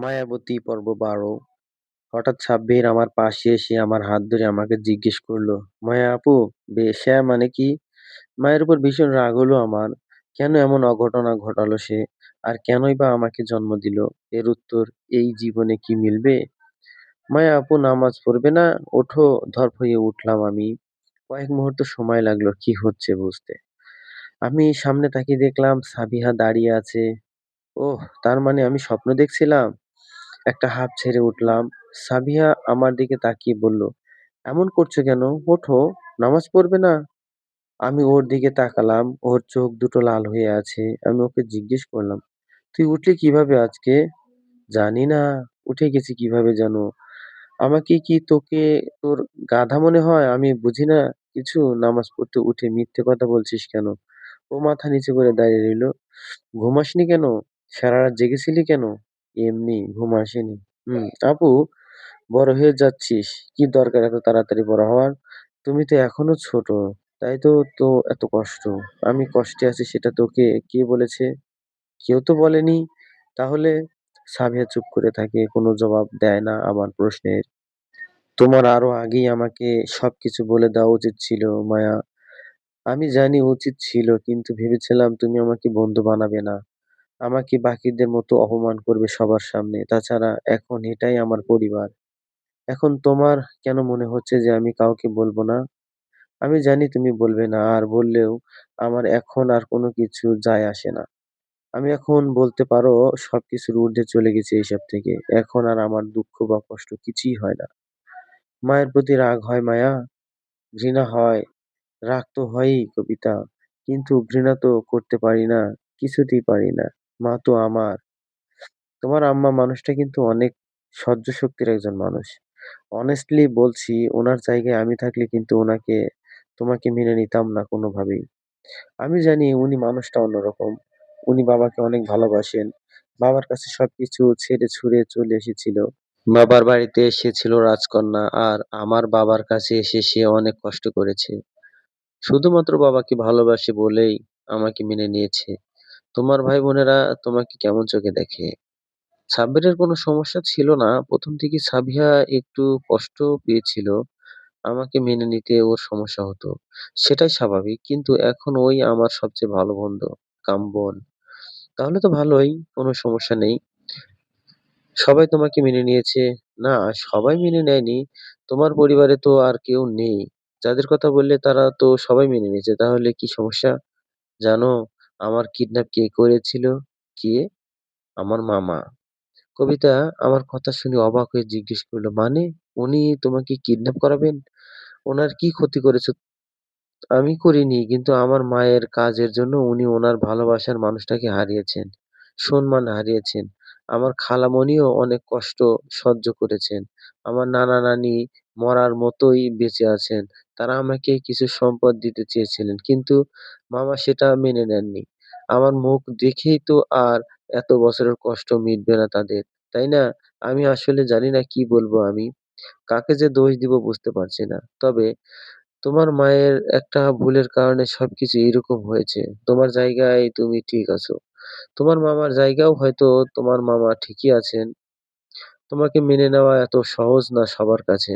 মায়াবতী পর্ব ১২। হঠাৎ সাব্বির আমার পাশে এসে আমার হাত ধরে আমাকে জিজ্ঞেস করলো, মায়া আপু, বেশ্যা মানে কি? মায়ের উপর ভীষণ রাগ হলো আমার। কেন এমন অঘটনা ঘটালো সে? আর কেনই বা আমাকে জন্ম দিল? এর উত্তর এই জীবনে কি মিলবে? মায়া আপু, নামাজ পড়বে না? ওঠো। ধরফরিয়ে উঠলাম আমি। কয়েক মুহূর্ত সময় লাগলো কি হচ্ছে বুঝতে। আমি সামনে তাকিয়ে দেখলাম সাবিহা দাঁড়িয়ে আছে। ওহ, তার মানে আমি স্বপ্ন দেখছিলাম। একটা হাঁফ ছেড়ে উঠলাম। সাবিহা আমার দিকে তাকিয়ে বলল, এমন করছো কেন? ওঠো, নামাজ পড়বে না? আমি ওর দিকে তাকালাম, ওর চোখ দুটো লাল হয়ে আছে। আমি ওকে জিজ্ঞেস করলাম, তুই উঠলি কিভাবে আজকে? জানি না, উঠে গেছি কিভাবে জানো? আমাকে কি তোকে তোর গাধা মনে হয়? আমি বুঝি না কিছু। নামাজ পড়তে উঠে মিথ্যে কথা বলছিস কেন? ও মাথা নিচু করে দাঁড়িয়ে রইল। ঘুমাসনি কেন? সারা রাত জেগেছিলি কেন? এমনি, ঘুম আসেনি। আপু, বড় হয়ে যাচ্ছিস, কি দরকার এত তাড়াতাড়ি বড় হওয়ার? তুমি তো এখনো ছোট, তাই তো তো এত কষ্ট। আমি কষ্টে আছি সেটা তোকে কে বলেছে? কেউ তো বলেনি। তাহলে? সাবিহা চুপ করে থাকে, কোনো জবাব দেয় না আমার প্রশ্নের। তোমার আরো আগেই আমাকে সবকিছু বলে দেওয়া উচিত ছিল, মায়া। আমি জানি উচিত ছিল, কিন্তু ভেবেছিলাম তুমি আমাকে বন্ধু বানাবে না, আমাকে বাকিদের মতো অপমান করবে সবার সামনে। তাছাড়া এখন এটাই আমার পরিবার। এখন তোমার কেন মনে হচ্ছে যে আমি কাউকে বলবো না? আমি জানি তুমি বলবে না, আর বললেও আমার এখন আর কোনো কিছু যায় আসে না। আমি এখন বলতে পারো সবকিছুর ঊর্ধ্বে চলে গেছি এইসব থেকে। এখন আর আমার দুঃখ বা কষ্ট কিছুই হয় না। মায়ের প্রতি রাগ হয় মায়া, ঘৃণা হয়। রাগ তো হয়ই কবিতা, কিন্তু ঘৃণা তো করতে পারি না, কিছুতেই পারি না। মা তো আমার। তোমার আম্মা মানুষটা কিন্তু অনেক সহ্য শক্তির একজন মানুষ। অনেস্টলি বলছি, ওনার জায়গায় আমি থাকলে কিন্তু তোমাকে মেনে নিতাম না কোনোভাবেই। আমি জানি উনি মানুষটা অন্যরকম। উনি বাবাকে অনেক ভালোবাসেন। বাবার কাছে সবকিছু ছেড়ে ছুড়ে চলে এসেছিল। বাবার বাড়িতে সে ছিল রাজকন্যা, আর আমার বাবার কাছে এসে সে অনেক কষ্ট করেছে। শুধুমাত্র বাবাকে ভালোবাসে বলেই আমাকে মেনে নিয়েছে। তোমার ভাই বোনেরা তোমাকে কেমন চোখে দেখে? সাব্বিরের কোনো সমস্যা ছিল না। প্রথম থেকে সাবিহা একটু কষ্ট পেয়েছিল। আমাকে মেনে নিতে ওর সমস্যা হতো। সেটাই স্বাভাবিক। কিন্তু এখন ওই আমার সবচেয়ে ভালো বন্ধু, কাম বোন। তাহলে তো ভালোই, কোনো সমস্যা নেই। সবাই তোমাকে মেনে নিয়েছে? না, সবাই মেনে নেয়নি। তোমার পরিবারে তো আর কেউ নেই। যাদের কথা বললে তারা তো সবাই মেনে নিয়েছে। তাহলে কি সমস্যা? জানো আমার কিডন্যাপ কে করেছিল? কে? আমার মামা। কবিতা আমার কথা শুনে অবাক হয়ে জিজ্ঞেস করলো, মানে উনি তোমাকে কিডন্যাপ করাবেন? ওনার কি ক্ষতি করেছো? আমি করিনি, কিন্তু আমার মায়ের কাজের জন্য উনি ওনার ভালোবাসার মানুষটাকে হারিয়েছেন, সম্মান হারিয়েছেন। আমার খালামণিও অনেক কষ্ট সহ্য করেছেন। আমার নানা নানি মরার মতোই বেঁচে আছেন। তারা আমাকে কিছু সম্পদ দিতে চেয়েছিলেন, কিন্তু মামা সেটা মেনে নেননি। আমার মুখ দেখেই তো আর এত বছরের কষ্ট মিটবে না তাদের, তাই না? আমি আসলে জানি না কি বলবো আমি। কাকে যে দোষ দিব বুঝতে পারছি না। তবে তোমার মায়ের একটা ভুলের কারণে সবকিছু এরকম হয়েছে। তোমার জায়গায় তুমি ঠিক আছো। তোমার মামার জায়গাও হয়তো তোমার মামা ঠিকই আছেন। তোমাকে মেনে নেওয়া এত সহজ না সবার কাছে।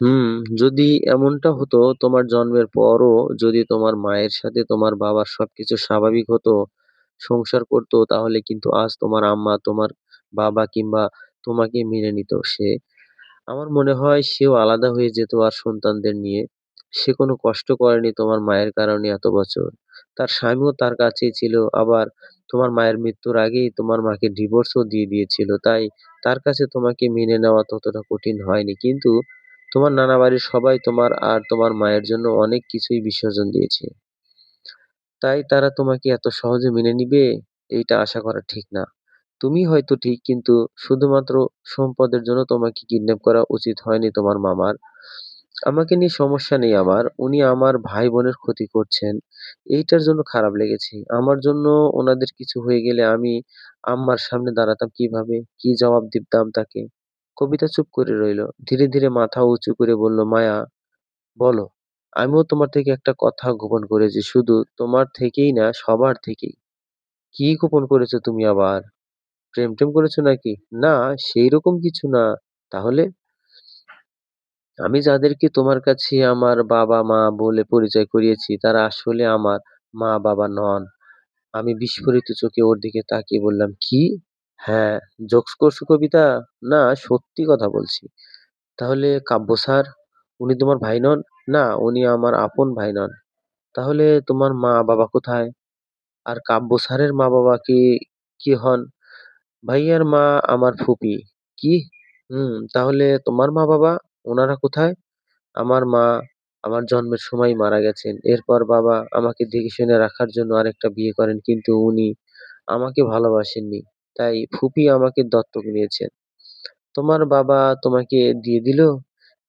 হুম, যদি এমনটা হতো তোমার জন্মের পরও, যদি তোমার মায়ের সাথে তোমার বাবার সবকিছু স্বাভাবিক হতো, সংসার করতো, তাহলে কিন্তু আজ তোমার আম্মা, তোমার বাবা কিংবা তোমাকে মেনে নিত সে। আমার মনে হয় সেও আলাদা হয়ে যেত আর সন্তানদের নিয়ে। সে কোনো কষ্ট করেনি তোমার মায়ের কারণে এত বছর। তার স্বামীও তার কাছেই ছিল। আবার তোমার মায়ের মৃত্যুর আগেই তোমার মাকে ডিভোর্সও দিয়ে দিয়েছিল। তাই তার কাছে তোমাকে মেনে নেওয়া ততটা কঠিন হয়নি। কিন্তু তোমার নানা বাড়ির সবাই তোমার আর তোমার মায়ের জন্য অনেক কিছুই বিসর্জন দিয়েছে। তাই তারা তোমাকে এত সহজে মেনে নিবে, এইটা আশা করা ঠিক না। তুমি হয়তো ঠিক, কিন্তু শুধুমাত্র সম্পদের জন্য তোমাকে কিডন্যাপ করা উচিত হয়নি তোমার মামার। আমাকে নিয়ে সমস্যা নেই আমার। উনি আমার ভাই বোনের ক্ষতি করছেন, এইটার জন্য খারাপ লেগেছে। আমার জন্য ওনাদের কিছু হয়ে গেলে আমি আম্মার সামনে দাঁড়াতাম কিভাবে? কি জবাব দিতাম তাকে? কবিতা চুপ করে রইল। ধীরে ধীরে মাথা উঁচু করে বলল, মায়া, বলো। আমিও তোমার থেকে একটা কথা গোপন করেছি, শুধু তোমার থেকেই না, সবার থেকেই। কি গোপন করেছো তুমি আবার? প্রেম-টেম করেছো নাকি? না, সেইরকম কিছু না। তাহলে? আমি যাদেরকে তোমার কাছে আমার বাবা-মা বলে পরিচয় করিয়েছি তারা আসলে আমার মা-বাবা নন। আমি বিস্ফোরিত চোখে ওর দিকে তাকিয়ে বললাম, "কি? হ্যাঁ, জোকস করছো কবিতা? না, সত্যি কথা বলছি।" "তাহলে কাব্য স্যার? উনি তোমার ভাই নন?" "না, উনি আমার আপন ভাই নন।" "তাহলে তোমার মা-বাবা কোথায়?" "আর কাব্য স্যারের মা-বাবা কে হন?" "ভাইয়ার মা আমার ফুপি।" "কি? হুম, তাহলে তোমার মা-বাবা? উনারা কোথায়?" "আমার মা আমার জন্মের সময়ই মারা গেছেন। এরপর বাবা আমাকে দেখে-শুনে রাখার জন্য আরেকটা বিয়ে করেন কিন্তু উনি আমাকে ভালোবাসেননি। তাই ফুপি আমাকে দত্তক নিয়েছেন।" "তোমার বাবা তোমাকে দিয়ে দিল?"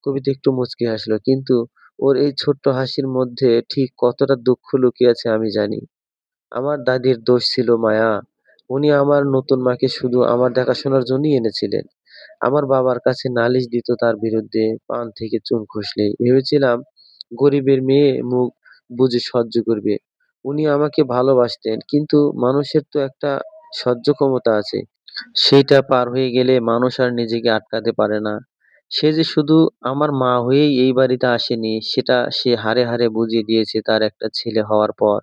কবিতা একটু মুচকি হাসল। কিন্তু ওর এই ছোট্ট হাসির মধ্যে ঠিক কতটা দুঃখ লুকিয়ে আছে আমি জানি। আমার দাদির দোষ ছিল মায়া। উনি আমার নতুন মাকে শুধু আমার দেখাশোনার জন্যই এনেছিলেন। আমার বাবার কাছে নালিশ দিত তার বিরুদ্ধে, পান থেকে চুন খসলেই। ভেবেছিলাম গরিবের মেয়ে মুখ বুজে সহ্য করবে। উনি আমাকে ভালোবাসতেন, কিন্তু মানুষের তো একটা সহ্য ক্ষমতা আছে। সেইটা পার হয়ে গেলে মানুষ আর নিজেকে আটকাতে পারে না। সে যে শুধু আমার মা হয়েই এই বাড়িতে আসেনি, সেটা সে হাড়ে, হাড়ে বুঝিয়ে দিয়েছে তার একটা ছেলে হওয়ার পর।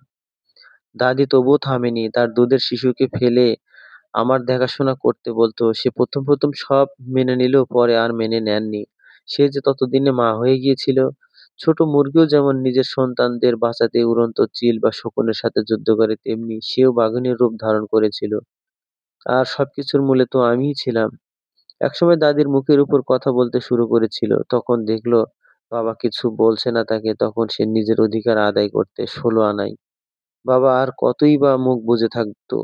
দাদি তবুও থামেনি। তার দুধের শিশুকে ফেলে আমার দেখাশোনা করতে বলতো। সে ১ম সব মেনে নিলেও পরে আর মেনে নেননি। সে যে ততদিনে মা হয়ে গিয়েছিল। ছোট মুরগিও যেমন নিজের সন্তানদের বাঁচাতে উড়ন্ত চিল বা শকুনের সাথে যুদ্ধ করে, তেমনি সেও বাঘিনীর রূপ ধারণ করেছিল। আর সবকিছুর মূলে তো আমিই ছিলাম। একসময় দাদির মুখের উপর কথা বলতে শুরু করেছিল। তখন দেখলো বাবা কিছু বলছে না তাকে, তখন সে নিজের অধিকার আদায় করতে ১৬ আনাই। বাবা আর কতই বা মুখ বুজে থাকতো।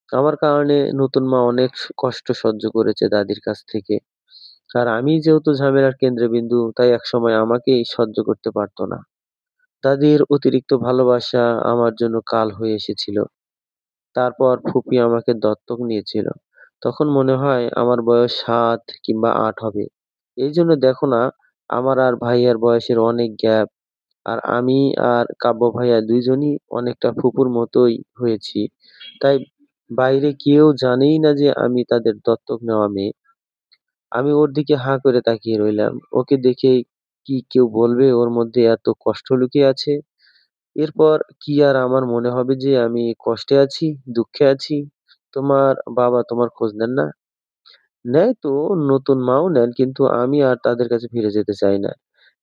আমার কারণে নতুন মা অনেক কষ্ট সহ্য করেছে দাদির কাছ থেকে। আর আমি যেহেতু ঝামেলার কেন্দ্রবিন্দু, তাই একসময় আমাকেই সহ্য করতে পারতো না। দাদির অতিরিক্ত ভালোবাসা আমার জন্য কাল হয়ে এসেছিল। তারপর ফুপি আমাকে দত্তক নিয়েছিল। তখন মনে হয় আমার বয়স ৭ কিংবা ৮ হবে। এইজন্য দেখো না, আমার আর ভাইয়ার বয়সের অনেক গ্যাপ। আর আমি আর কাব্য ভাইয়া ২ জনই অনেকটা ফুপুর মতোই হয়েছি। তাই বাইরে কেউ জানেই না যে আমি তাদের দত্তক নেওয়া মেয়ে। আমি ওর দিকে হাঁ করে তাকিয়ে রইলাম। ওকে দেখে কি কেউ বলবে ওর মধ্যে এত কষ্ট লুকিয়ে আছে? এরপর কি আর আমার মনে হবে যে আমি কষ্টে আছি, দুঃখে আছি? তোমার বাবা তোমার খোঁজ নেন না? নেয় তো, নতুন মাও নেন, কিন্তু আমি আর তাদের কাছে ফিরে যেতে চাই না।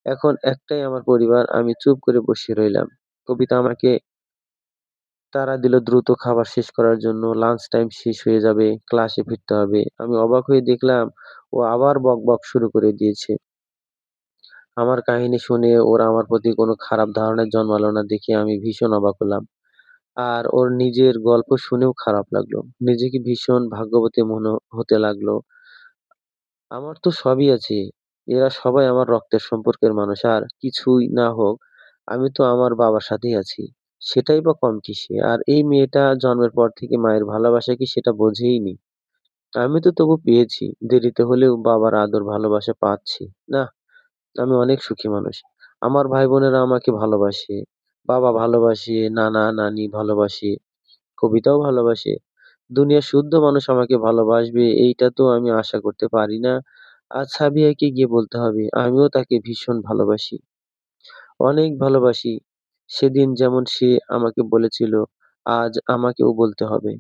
এখন একটাই আমার পরিবার। আমি চুপ করে বসে রইলাম। কবিতা আমাকে তাড়া দিল দ্রুত খাবার শেষ করার জন্য। লাঞ্চ টাইম শেষ হয়ে যাবে, ক্লাসে ফিরতে হবে। আমি অবাক হয়ে দেখলাম ও আবার বকবক শুরু করে দিয়েছে। আমার কাহিনী শুনে ওর আমার প্রতি কোনো খারাপ ধারণা জন্মালো না দেখে আমি ভীষণ অবাক হলাম। আর ওর নিজের গল্প শুনেও খারাপ লাগলো। নিজেকে ভীষণ ভাগ্যবতী মনে হতে লাগলো। আমার তো সবই আছে। এরা সবাই আমার রক্তের সম্পর্কের মানুষ। আর কিছুই না হোক, আমি তো আমার বাবার সাথেই আছি। সেটাই বা কম কিসে? আর এই মেয়েটা জন্মের পর থেকে মায়ের ভালোবাসা কি সেটা বোঝেইনি। আমি তো তবু পেয়েছি। দেরিতে হলেও বাবার আদর ভালোবাসা পাচ্ছি। নাহ, আমি অনেক সুখী মানুষ। আমার ভাই-বোনেরা আমাকে ভালোবাসে। বাবা ভালোবাসে, নানা-নানি ভালোবাসে, কবিতাও ভালোবাসে। দুনিয়ার শুদ্ধ মানুষ আমাকে ভালোবাসবে এইটা তো আমি আশা করতে পারি না। আজ সাবিয়াকে গিয়ে বলতে হবে আমিও তাকে ভীষণ ভালোবাসি। অনেক ভালোবাসি। সেদিন যেমন সে আমাকে বলেছিল, আজ আমাকেও বলতে হবে।